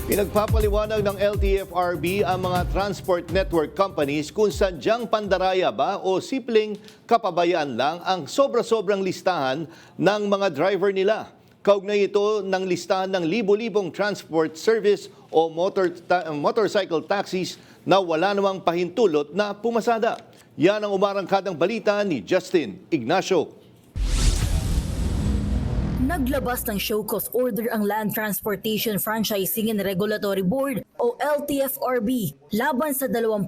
Pinagpapaliwanag ng LTFRB ang mga transport network companies kung sadyang pandaraya ba o simpleng kapabayaan lang ang sobra-sobrang listahan ng mga driver nila. Kaugnay ito ng listahan ng libo-libong transport service o motorcycle taxis na wala namang pahintulot na pumasada. Yan ang umarangkadang balita ni Justin Ignacio. Naglabas ng show cause order ang Land Transportation Franchising and Regulatory Board o LTFRB laban sa 21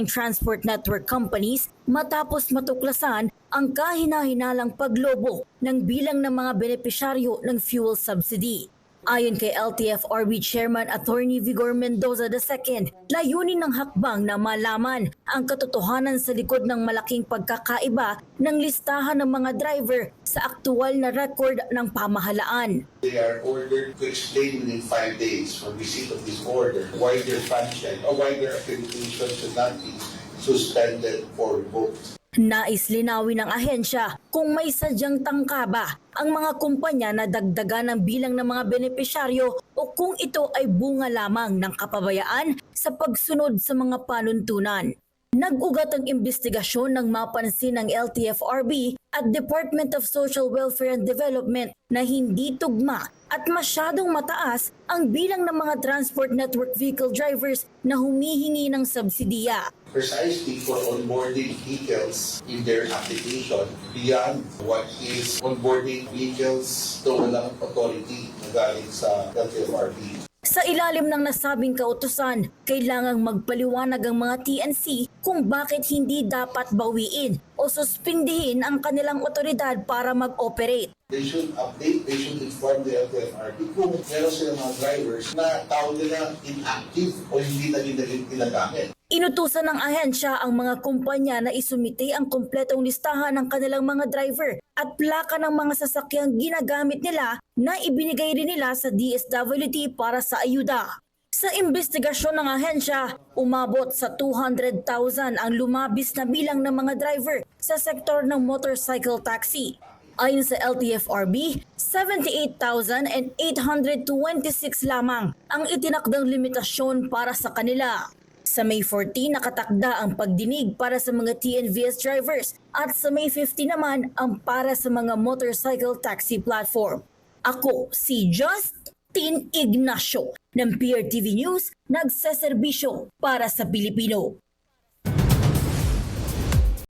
transport network companies matapos matuklasan ang kahina-hinalang paglobo ng bilang ng mga benepisyaryo ng fuel subsidy. Ayon kay LTFRB Chairman Attorney Vigor Mendoza II, layunin ng hakbang na malaman ang katotohanan sa likod ng malaking pagkakaiba ng listahan ng mga driver sa aktual na record ng pamahalaan. They are ordered to explain within 5 days from receipt of this order why their franchise or why their accreditation should not be suspended or revoked. Nais linawin ng ahensya kung may sadyang tangka ba ang mga kumpanya na dagdagan ng bilang ng mga benepisyaryo o kung ito ay bunga lamang ng kapabayaan sa pagsunod sa mga panuntunan. Nag-ugat ang imbestigasyon ng mapansin ng LTFRB at Department of Social Welfare and Development na hindi tugma at masyadong mataas ang bilang ng mga transport network vehicle drivers na humihingi ng subsidiya. Precisely for onboarding vehicles in their application beyond what is onboarding vehicles to walang authority na galing sa LTFRB. Sa ilalim ng nasabing kautusan, kailangang magpaliwanag ang mga TNC kung bakit hindi dapat bawiin o suspindihin ang kanilang otoridad para mag-operate. They should update, they should inform the LTFRB kung meron silang mga drivers na tawag nila inactive o hindi naging ginagamit. Inutusan ng ahensya ang mga kumpanya na isumite ang kumpletong listahan ng kanilang mga driver at plaka ng mga sasakyang ginagamit nila na ibinigay rin nila sa DSWD para sa ayuda. Sa investigasyon ng ahensya, umabot sa 200,000 ang lumabis na bilang ng mga driver sa sektor ng motorcycle taxi. Ayon sa LTFRB, 78,826 lamang ang itinakdang limitasyon para sa kanila. Sa May 14, nakatakda ang pagdinig para sa mga TNVS drivers at sa May 50 naman ang para sa mga motorcycle taxi platform. Ako si Justin Ignacio ng PRTV News, nagseserbisyo para sa Pilipino.